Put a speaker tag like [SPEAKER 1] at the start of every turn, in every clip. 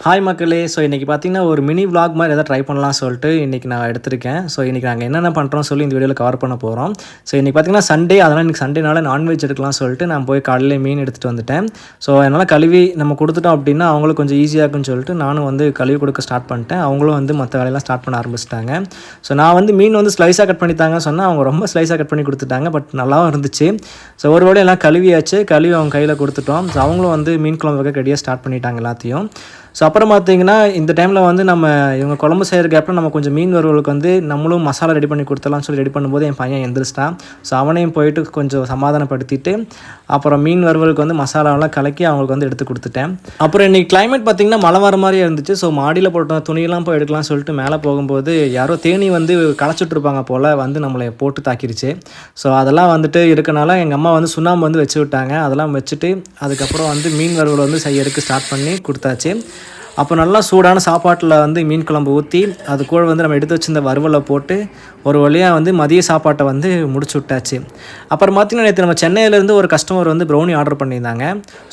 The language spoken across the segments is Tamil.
[SPEAKER 1] ஹாய் மக்களே! ஸோ இன்றைக்கி பார்த்தீங்கன்னா, ஒரு மினி விளாக் மாரி எதாவது ட்ரை பண்ணலாம்னு சொல்லிட்டு இன்றைக்கி நான் எடுத்திருக்கேன். ஸோ இன்றைக்கி நாங்கள் என்னென்ன பண்ணுறோம்னு சொல்லி இந்த வீடியோவில் கவர் பண்ண போகிறோம். ஸோ இன்றைக்கி பார்த்தீங்கன்னா சண்டே, அதனால் இன்றைக்கி சண்டேனால நான்வெஜ் எடுக்கலாம்னு சொல்லிட்டு நான் போய் காலையிலே மீன் எடுத்துகிட்டு வந்துட்டேன். ஸோ அதனால் கழுவி நம்ம கொடுத்துட்டோம் அப்படின்னா அவங்களுக்கு கொஞ்சம் ஈஸியாக இருக்குன்னு சொல்லிட்டு நானும் வந்து கழுவி கொடுக்க ஸ்டார்ட் பண்ணிட்டேன். அவங்களும் வந்து மற்ற வேலையெல்லாம் ஸ்டார்ட் பண்ண ஆரம்பிச்சிட்டாங்க. ஸோ நான் வந்து மீன் வந்து ஸ்லைஸாக கட் பண்ணித்தாங்கன்னு சொன்னால் அவங்க ரொம்ப ஸ்லைஸாக கட் பண்ணி கொடுத்துட்டாங்க. பட் நல்லாவும் இருந்துச்சு. ஸோ ஒரு வேளை எல்லாம் கழுவியாச்சு. கழுவி அவங்க கையில் கொடுத்துட்டோம். ஸோ அவங்களும் வந்து மீன் குழம்பு வைக்க ரெடியாக ஸ்டார்ட் பண்ணிட்டாங்க எல்லாத்தையும். ஸோ அப்புறம் பார்த்தீங்கன்னா, இந்த டைமில் வந்து இவங்க குழம்பு செய்கிற கேப்பில் நம்ம கொஞ்சம் மீன் வறுவலுக்கு வந்து நம்மளும் மசாலா ரெடி பண்ணி கொடுத்துடலாம்னு சொல்லி ரெடி பண்ணும்போது என் பையன் எந்திரிச்சிட்டான். ஸோ அவனையும் போயிட்டு கொஞ்சம் சமாதானப்படுத்திட்டு அப்புறம் மீன் வறுவலுக்கு வந்து மசாலாவெல்லாம் கலக்கி அவங்களுக்கு வந்து எடுத்து கொடுத்துட்டேன். அப்புறம் இன்றைக்கி கிளைமேட் பார்த்திங்கன்னா மழை வர மாதிரியே இருந்துச்சு. ஸோ மாடியில் போட்ட துணியெல்லாம் போய் எடுக்கலாம்னு சொல்லிட்டு மேலே போகும்போது யாரோ தேனி வந்து களைச்சிட்ருப்பாங்க போல் வந்து நம்மளை போட்டு தாக்கிடுச்சு. ஸோ அதெல்லாம் வந்துட்டு இருக்கனால எங்கள் அம்மா வந்து சுண்ணாம்பு வந்து வச்சு விட்டாங்க. அதெல்லாம் வச்சுட்டு அதுக்கப்புறம் வந்து மீன் வறுவல் வந்து செய்யறதுக்கு ஸ்டார்ட் பண்ணி கொடுத்தாச்சு. அப்போ நல்லா சூடான சாப்பாட்டில் வந்து மீன் குழம்பு ஊற்றி அது கூட வந்து நம்ம எடுத்து வச்சிருந்த வறுவலை போட்டு ஒரு வழியாக வந்து மதிய சாப்பாட்டை வந்து முடிச்சு விட்டாச்சு. அப்புறம் பார்த்திங்கன்னா நேற்று நம்ம சென்னையிலேருந்து ஒரு கஸ்டமர் வந்து ப்ரௌனி ஆர்டர் பண்ணியிருந்தாங்க.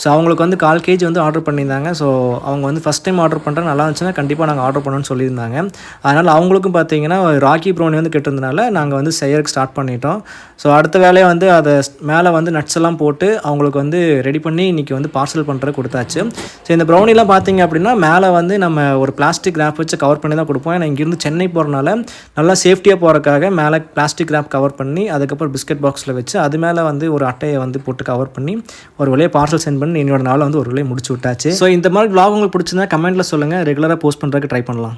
[SPEAKER 1] ஸோ அவங்களுக்கு வந்து 1/4 kg வந்து ஆர்டர் பண்ணியிருந்தாங்க. ஸோ அவங்க வந்து ஃபஸ்ட் டைம் ஆர்டர் பண்ணுறேன், நல்லா இருந்துச்சுன்னா கண்டிப்பாக நாங்கள் ஆர்டர் பண்ணணும்னு சொல்லியிருந்தாங்க. அதனால் அவங்களுக்கும் பார்த்திங்கன்னா ராகி ப்ரௌனி வந்து கேட்டிருந்தனால நாங்கள் வந்து செய்யறதுக்கு ஸ்டார்ட் பண்ணிட்டோம். ஸோ அடுத்த வேலையை வந்து அதை மேலே வந்து நட்ஸ் எல்லாம் போட்டு அவங்களுக்கு வந்து ரெடி பண்ணி இன்றைக்கி வந்து பார்சல் பண்ணுறது கொடுத்தாச்சு. ஸோ இந்த ப்ரௌனிலாம் பார்த்திங்க அப்படின்னா மேலே வந்து நம்ம ஒரு பிளாஸ்டிக் ரேப் வச்சு கவர் பண்ணி தான் கொடுப்போம். ஏன்னா இங்கேருந்து சென்னை போகிறனால நல்லா சேஃப்டியாக போகிறக்காக மேலே பிளாஸ்டிக் ரேப் கவர் பண்ணி அதுக்கப்புறம் பிஸ்கட் பாக்ஸில் வச்சு அது மேலே வந்து ஒரு அட்டையை வந்து போட்டு கவர் பண்ணி ஒரு வழியாக பார்சல் சென்ட் பண்ணி என்னோட நாளை வந்து ஒரு வழியாக முடிச்சு விட்டாச்சு. ஸோ இந்த மாதிரி vlog உங்களுக்கு பிடிச்சிருந்தா கமெண்ட்டில் சொல்லுங்கள். ரெகுலராக போஸ்ட் பண்ணுறதுக்கு ட்ரை பண்ணலாம்.